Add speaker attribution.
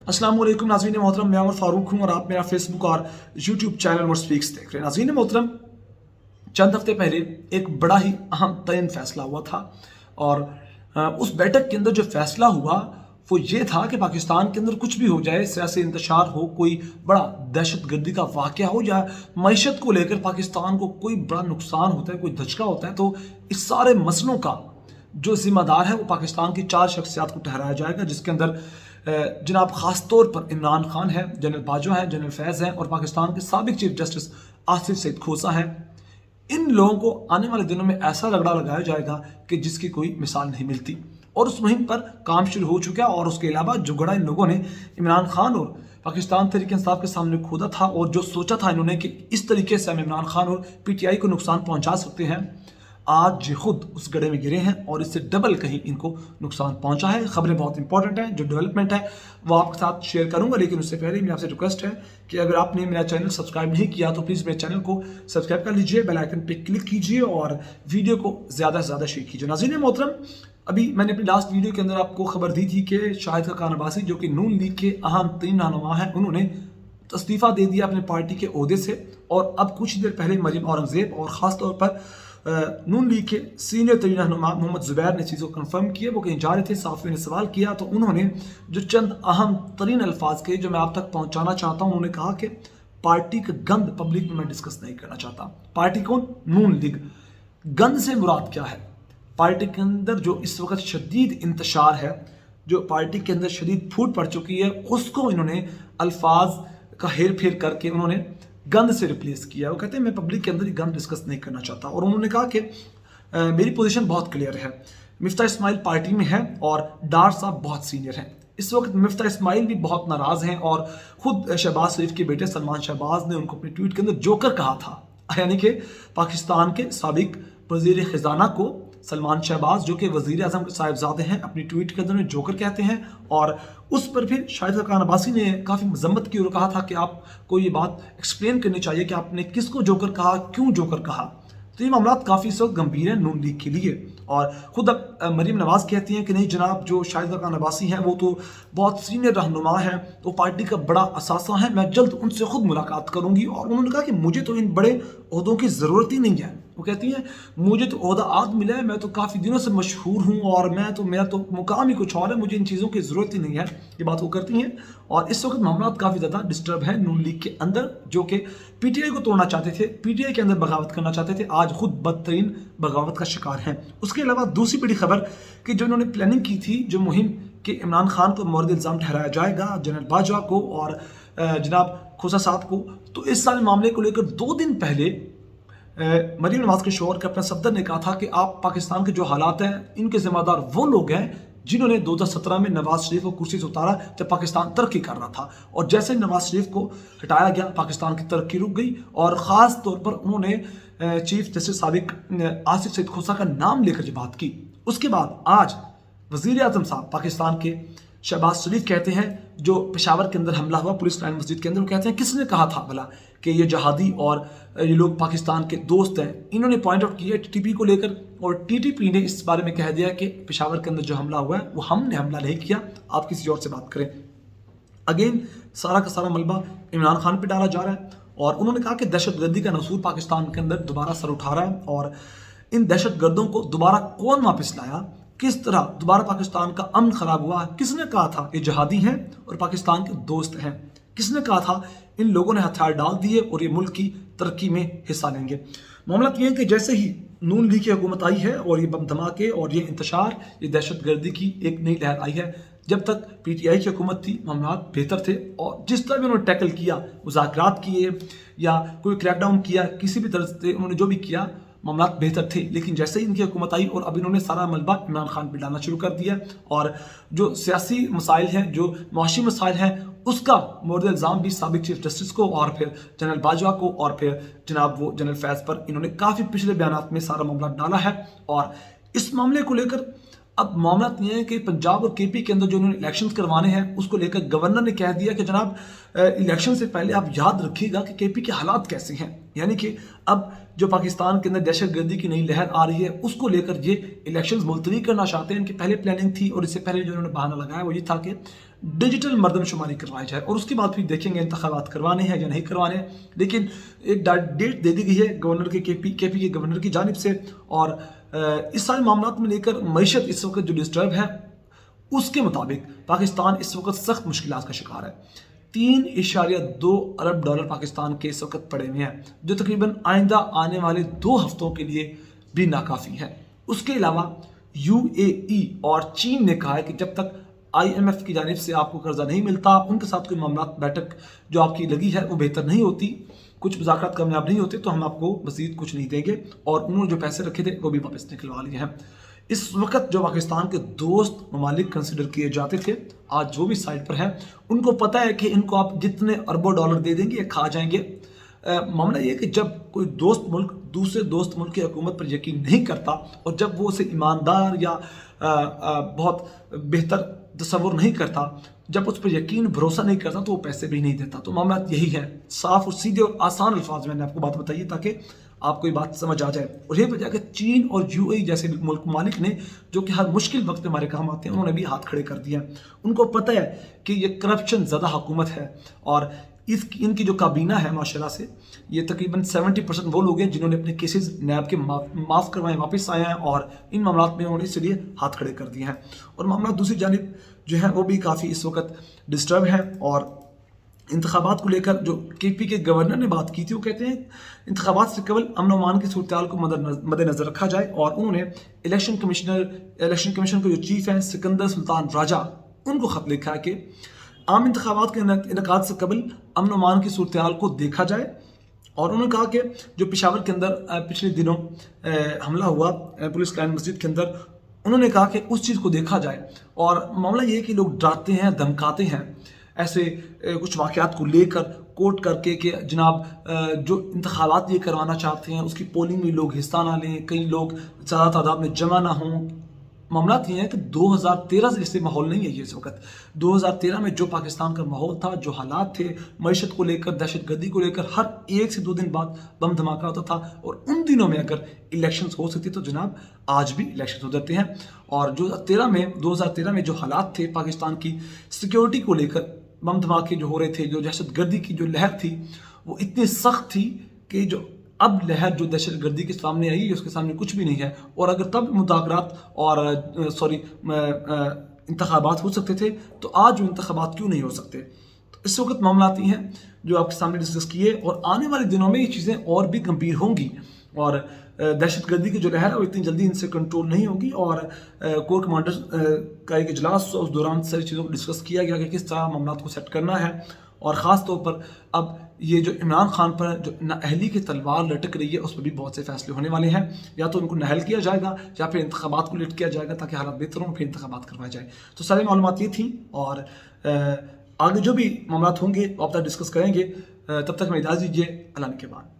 Speaker 1: अस्सलाम वालेकुम नाज़रीन मोहतरम, मैं उमर फारूक हूँ और आप मेरा फेसबुक और यूट्यूब चैनल उमर स्पीक्स देख रहे हैं। नाज़रीन मोहतरम, चंद हफ्ते पहले एक बड़ा ही अहम तरीन फैसला हुआ था और उस बैठक के अंदर जो फैसला हुआ वो ये था कि पाकिस्तान के अंदर कुछ भी हो जाए, सियासी इंतशार हो, कोई बड़ा दहशत गर्दी का वाक़या हो या मईशत को लेकर पाकिस्तान को कोई बड़ा नुकसान होता है, कोई धचका होता है, तो इस सारे मसलों का जो जिम्मेदार है वो पाकिस्तान की 4 शख्सियात को ठहराया जाएगा, जिसके अंदर जनाब ख़ास तौर पर इमरान खान है, जनरल बाजवा है, जनरल फैज़ हैं और पाकिस्तान के साबिक चीफ जस्टिस आसिफ सईद खोसा हैं। इन लोगों को आने वाले दिनों में ऐसा रगड़ा लगाया जाएगा कि जिसकी कोई मिसाल नहीं मिलती और उस मुहिम पर काम शुरू हो चुका है। और उसके अलावा जो गड़ा इन लोगों ने इमरान खान और पाकिस्तान तहरीक इंसाफ के सामने खोदा था और जो सोचा था इन्होंने कि इस तरीके से हम इमरान खान और PTI को नुकसान पहुंचा सकते हैं, आज ये खुद उस गड्ढे में गिरे हैं और इससे डबल कहीं इनको नुकसान पहुंचा है। खबरें बहुत इंपॉर्टेंट हैं, जो डेवलपमेंट है वो आपके साथ शेयर करूंगा, लेकिन उससे पहले मेरी आपसे रिक्वेस्ट है कि अगर आपने मेरा चैनल सब्सक्राइब नहीं किया तो प्लीज़ मेरे चैनल को सब्सक्राइब कर लीजिए, बेल आइकन पे क्लिक कीजिए और वीडियो को ज़्यादा से ज़्यादा शेयर कीजिए। नाज़रीन मोहतरम, अभी मैंने अपनी लास्ट वीडियो के अंदर आपको खबर दी थी कि शाहिद खान अब्बासी जो कि नून लीग के अहम तरीन रहनुमा हैं, उन्होंने इस्तीफ़ा दे दिया अपने पार्टी के ओहदे से और अब कुछ देर पहले मरीम औरंगज़ेब और ख़ास तौर पर नून लीग के सीनियर तरीन रहनुमा मोहम्मद ज़ुबैर ने चीज़ों को कंफर्म किया। वो कहीं जा रहे थे, साफ़ी ने सवाल किया तो उन्होंने जो चंद अहम तरीन अल्फाज के जो मैं आप तक पहुँचाना चाहता हूँ, उन्होंने कहा कि पार्टी का गंद पब्लिक में मैं डिस्कस नहीं करना चाहता। पार्टी कौन? नून लीग। गंद से मुराद क्या है? पार्टी के अंदर जो इस वक्त शदीद इंतशार है, जो पार्टी के अंदर शदीद फूट पड़ चुकी है, उसको इन्होंने अल्फाज का हेर फेर करके उन्होंने गंद से रिप्लेस किया। वो कहते हैं मैं पब्लिक के अंदर ही गंद डिस्कस नहीं करना चाहता और उन्होंने कहा कि मेरी पोजीशन बहुत क्लियर है। मिफ्ता इस्माइल पार्टी में है और डार साहब बहुत सीनियर हैं। इस वक्त मिफ्ता इस्माइल भी बहुत नाराज़ हैं और ख़ुद शहबाज शरीफ के बेटे सलमान शहबाज ने उनको अपने ट्वीट के अंदर जोकर कहा था, यानी कि पाकिस्तान के साबिक वज़ीर ख़जाना को सलमान शहबाज जो कि वज़ीर आज़म के साहिबजादे हैं, अपनी ट्वीट के अंदर जोकर कहते हैं। और उस पर फिर शाहिद खान अब्बासी ने काफ़ी मजम्मत की और कहा था कि आपको ये बात एक्सप्लेन करनी चाहिए कि आपने किसको जोकर कहा, क्यों जोकर कहा। तो ये मामला काफ़ी इस वक्त गंभीर है नून लीग के लिए। और ख़ुद अब मरीम नवाज़ कहती हैं कि नहीं जनाब, जो शाहिद खान अब्बासी हैं वो तो बहुत सीनियर रहनुमा हैं, तो पार्टी का बड़ा असासा है, मैं जल्द उनसे ख़ुद मुलाकात करूँगी। और उन्होंने कहा कि मुझे तो इन बड़े ओहदों की ज़रूरत ही नहीं है। वो कहती हैं मुझे तो ओहदा आज मिला है, मैं तो काफ़ी दिनों से मशहूर हूँ और मेरा तो मुकाम ही कुछ और है, मुझे इन चीज़ों की ज़रूरत ही नहीं है। ये बात वो करती हैं। और इस वक्त मामला काफ़ी ज़्यादा डिस्टर्ब है नून लीग के अंदर, जो कि PTI को तोड़ना चाहते थे, PTI के अंदर बगावत करना चाहते थे, आज खुद बदतरीन बगावत का शिकार हैं। उसके अलावा दूसरी बड़ी खबर कि जो इन्होंने प्लानिंग की थी, जो मुहिम कि इमरान खान को मोर्द इल्ज़ाम ठहराया जाएगा, जनरल बाजवा को और जनाब खोसा साहब को, तो इस सारे मामले को लेकर 2 दिन पहले मरीम नवाज़ के शोहर के अपने सफदर ने कहा था कि आप पाकिस्तान के जो हालात हैं इनके जिम्मेदार वो लोग हैं जिन्होंने 2017 में नवाज शरीफ को कुर्सी से उतारा जब पाकिस्तान तरक्की कर रहा था। और जैसे नवाज शरीफ को हटाया गया, पाकिस्तान की तरक्की रुक गई। और ख़ास तौर पर उन्होंने चीफ जस्टिस साबिक आसिफ सईद खोसा का नाम लेकर जब बात की, उसके बाद आज वज़ीर आज़म साहब पाकिस्तान के शहबाज शरीफ कहते हैं, जो पेशावर के अंदर हमला हुआ पुलिस लाइन मस्जिद के अंदर, वो कहते हैं किसने कहा था भला कि ये जहादी और ये लोग पाकिस्तान के दोस्त हैं। इन्होंने पॉइंट आउट किया TTP को लेकर और TTP ने इस बारे में कह दिया कि पेशावर के अंदर जो हमला हुआ है वो हमने हमला नहीं किया, आप किसी और से बात करें। अगेन सारा का सारा मलबा इमरान खान पर डाला जा रहा है और उन्होंने कहा कि दहशतगर्दी का नसूर पाकिस्तान के अंदर दोबारा सर उठा रहा है और इन दहशतगर्दों को दोबारा कौन वापस लाया, किस तरह दोबारा पाकिस्तान का अमन खराब हुआ, किसने कहा था ये जहादी हैं और पाकिस्तान के दोस्त हैं, किसने कहा था इन लोगों ने हथियार डाल दिए और ये मुल्क की तरक्की में हिस्सा लेंगे। मामला ये है कि जैसे ही नून लीग की हुकूमत आई है और ये बम धमाके और ये इंतशार, ये दहशतगर्दी की एक नई लहर आई है, जब तक PTI की हुकूमत थी मामला बेहतर थे और जिस तरह भी उन्होंने टैकल किया, मुज़ाकरात किए या कोई क्रैकडाउन किया, किसी भी तरह से उन्होंने जो भी किया, मामला बेहतर थे। लेकिन जैसे ही इनकी हुकूमत आई और अब इन्होंने सारा मलबा इमरान खान पर डालना शुरू कर दिया और जो सियासी मसाइल हैं, जो मुआशी मसाइल हैं, उसका मोर्द इल्ज़ाम भी साबिक चीफ जस्टिस को और फिर जनरल बाजवा को और फिर जनाब वो जनरल फैज़ पर इन्होंने काफ़ी पिछले बयानात में सारा मामला डाला है। और इस मामले को लेकर अब मामला ये है कि पंजाब और KP के अंदर जो उन्होंने इलेक्शंस करवाने हैं, उसको लेकर गवर्नर ने कह दिया कि जनाब इलेक्शन से पहले आप याद रखिएगा कि KP के हालात कैसे हैं। यानी कि अब जो पाकिस्तान के अंदर दहशतगर्दी की नई लहर आ रही है, उसको लेकर ये इलेक्शंस मुलतवी करना चाहते हैं। इनकी पहले प्लानिंग थी और इससे पहले जो उन्होंने बहाना लगाया वो ये था कि डिजिटल मरदम शुमारी करवाई जाए और उसके बाद फिर देखेंगे इंतखाबात करवाने हैं या नहीं करवाने हैं। लेकिन एक डेट दे दी गई है गवर्नर के केपी के गवर्नर की जानिब से, और इस सारे मामला में लेकर मईशत इस वक्त जो डिस्टर्ब है उसके मुताबिक पाकिस्तान इस वक्त सख्त मुश्किलात का शिकार है। 3.2 अरब डॉलर पाकिस्तान के इस वक्त पड़े हुए हैं, जो तकरीबन आइंदा आने वाले 2 हफ्तों के लिए भी नाकाफ़ी है। उसके अलावा UAE और चीन ने कहा है कि जब तक IMF की जानिब से आपको कर्जा नहीं मिलता, उनके साथ कोई मामला बैठक जो आपकी लगी है वो बेहतर नहीं होती, कुछ मुज़ाकरात कामयाब नहीं होते, तो हम आपको मज़ीद कुछ नहीं देंगे, और उन्होंने जो पैसे रखे थे वो भी वापस निकलवा लिए हैं। इस वक्त जो पाकिस्तान के दोस्त ममालिक कंसिडर किए जाते थे, आज जो भी साइड पर हैं उनको पता है कि इनको आप जितने अरबों डॉलर दे देंगे खा जाएंगे। मामला ये है कि जब कोई दोस्त मुल्क दूसरे दोस्त मुल्क की हुकूमत पर यकीन नहीं करता और जब वो उसे ईमानदार या बहुत बेहतर तस्वुर नहीं करता, जब उस पर यकीन भरोसा नहीं करता, तो वो पैसे भी नहीं देता। तो मामला यही है, साफ और सीधे और आसान अल्फाज में मैंने आपको बात बताई ताकि आपको ये बात समझ आ जाए। और ये वजह कि चीन और UAE जैसे मुल्क मालिक ने, जो कि हर मुश्किल वक्त में हमारे काम आते हैं, उन्होंने भी हाथ खड़े कर दिए हैं। उनको पता है कि ये करप्शन ज़्यादा हुकूमत है, और इनकी जो काबीना है माशाल्लाह से, ये तकरीबन 70% वो लोग हैं जिन्होंने अपने केसेस नैब के माफ़ करवाए, वापस आए हैं, और इन मामला में उन्होंने इसलिए हाथ खड़े कर दिए हैं। और मामला दूसरी जानिब जो है वो भी काफ़ी इस वक्त डिस्टर्ब है। और इंतखाबात को लेकर जो KP के गवर्नर ने बात की थी, वो कहते हैं इंतखाबात से केवल अमन अमान की सूरत को मद्देनज़र रखा जाए, और उन्होंने इलेक्शन कमीशन के जो चीफ हैं सिकंदर सुल्तान राजा, उनको ख़त लिखा है कि आम इंतखाबात के इनेकाद से कबल अमन अमान की सूरत को देखा जाए। और उन्होंने कहा कि जो पेशावर के अंदर पिछले दिनों हमला हुआ पुलिस लाइन मस्जिद के अंदर, उन्होंने कहा कि उस चीज़ को देखा जाए। और मामला ये है कि लोग डराते हैं, धमकाते हैं ऐसे कुछ वाक़यात को लेकर, कोट करके कि जनाब जो इंतखाबात ये करवाना चाहते हैं उसकी पोलिंग में लोग हिस्सा ना लें, कई लोग ज़्यादा तादाद में जमा ना हों। मामला ये है कि 2013 से जैसे माहौल नहीं है ये इस वक्त। 2013 में जो पाकिस्तान का माहौल था, जो हालात थे मईशत को लेकर, दहशतगर्दी को लेकर, हर 1 से 2 दिन बाद बम धमाका होता था, और उन दिनों में अगर इलेक्शंस हो सकती तो जनाब आज भी इलेक्शंस हो जाते हैं। और 2013 में जो हालात थे पाकिस्तान की सिक्योरिटी को लेकर, बम धमाके जो हो रहे थे, जो दहशतगर्दी की जो लहर थी वो इतनी सख्त थी कि जो अब लहर जो दहशतगर्दी के सामने आई है उसके सामने कुछ भी नहीं है। और अगर तब मुज़ाकरात और इंतखाबात हो सकते थे, तो आज वो इंतखाबात क्यों नहीं हो सकते। तो इस वक्त मामला आती हैं जो आपके सामने डिस्कस किए, और आने वाले दिनों में ये चीज़ें और भी गंभीर होंगी, और दहशतगर्दी की जो लहर है वो इतनी जल्दी इनसे कंट्रोल नहीं होगी। और कोर कमांडर का एक इजलास, उस दौरान सारी चीज़ों को डिस्कस किया गया कि किस तरह मामला को सेट करना है। और ख़ास तौर पर अब ये जो इमरान खान पर जो नाअहली की तलवार लटक रही है, उस पर भी बहुत से फैसले होने वाले हैं। या तो उनको नाअहल किया जाएगा या फिर इंतखाबात को लेट किया जाएगा ताकि हालात बेहतर हों, फिर इंतखाबात करवाए जाए। तो सारी मालूमात ये थी, और आगे जो भी मामला होंगे वो आप तक डिस्कस करेंगे। तब तक हमें इजाज़त दीजिए। अल्लाह के बाद।